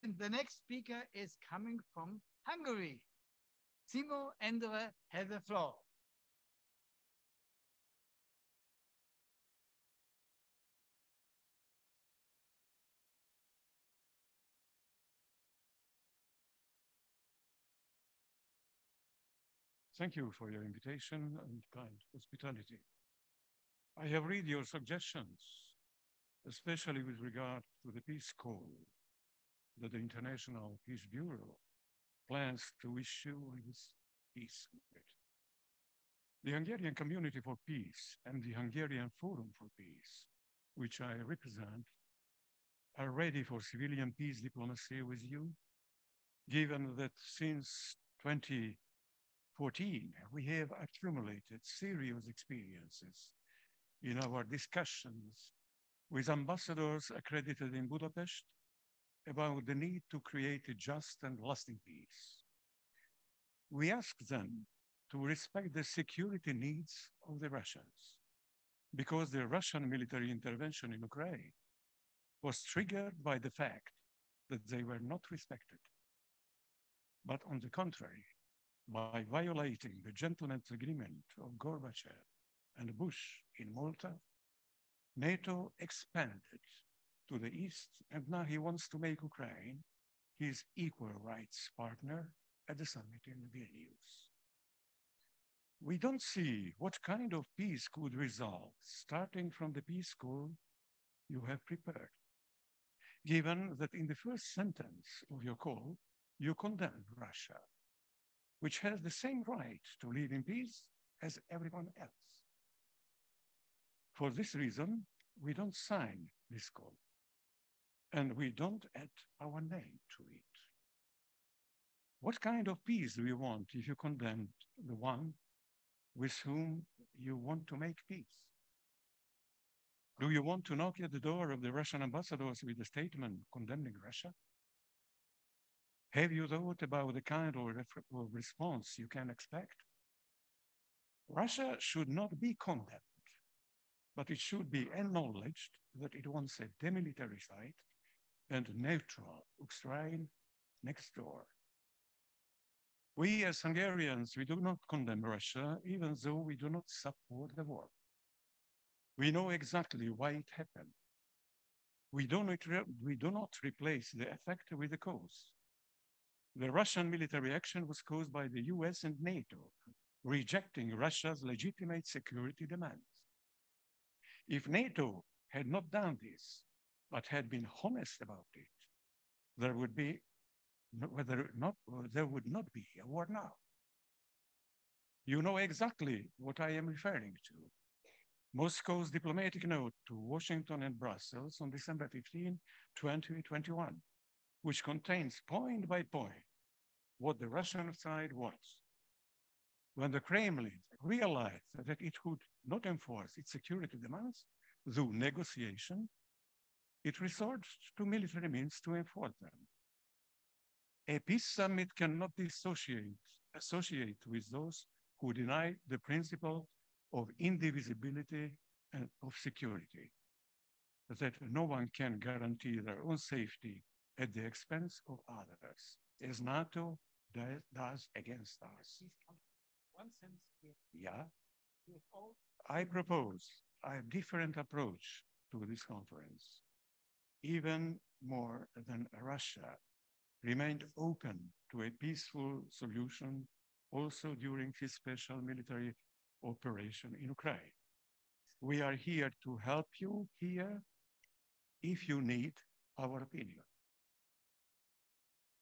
And the next speaker is coming from Hungary. Simo, Endre has the floor. Thank you for your invitation and kind hospitality. I have read your suggestions, especially with regard to the peace call that the International Peace Bureau plans to issue on this peace summit. The Hungarian Community for Peace and the Hungarian Forum for Peace, which I represent, are ready for civilian peace diplomacy with you, given that since 2014, we have accumulated serious experiences in our discussions with ambassadors accredited in Budapest about the need to create a just and lasting peace. We asked them to respect the security needs of the Russians because the Russian military intervention in Ukraine was triggered by the fact that they were not respected, but on the contrary, by violating the gentleman's agreement of Gorbachev and Bush in Malta, NATO expanded to the east, and now he wants to make Ukraine his equal rights partner at the summit in Vilnius. We don't see what kind of peace could result starting from the peace call you have prepared, given that in the first sentence of your call, you condemn Russia, which has the same right to live in peace as everyone else. For this reason, we don't sign this call, and we don't add our name to it. What kind of peace do you want if you condemn the one with whom you want to make peace? Do you want to knock at the door of the Russian ambassadors with a statement condemning Russia? Have you thought about the kind of response you can expect? Russia should not be condemned, but it should be acknowledged that it wants a demilitarized and neutral Ukraine next door. We as Hungarians, we do not condemn Russia, even though we do not support the war. We know exactly why it happened. We do not replace the effect with the cause. The Russian military action was caused by the US and NATO, rejecting Russia's legitimate security demands. If NATO had not done this, but had been honest about it, there would not be a war now. You know exactly what I am referring to. Moscow's diplomatic note to Washington and Brussels on December 15, 2021, which contains point by point what the Russian side wants. When the Kremlin realized that it could not enforce its security demands through negotiation, it resorted to military means to enforce them. A peace summit cannot associate with those who deny the principle of indivisibility and of security, that no one can guarantee their own safety at the expense of others, as NATO does against us. Yeah, I propose a different approach to this conference. Even more than Russia remained open to a peaceful solution also during his special military operation in Ukraine. We are here to help you here if you need our opinion.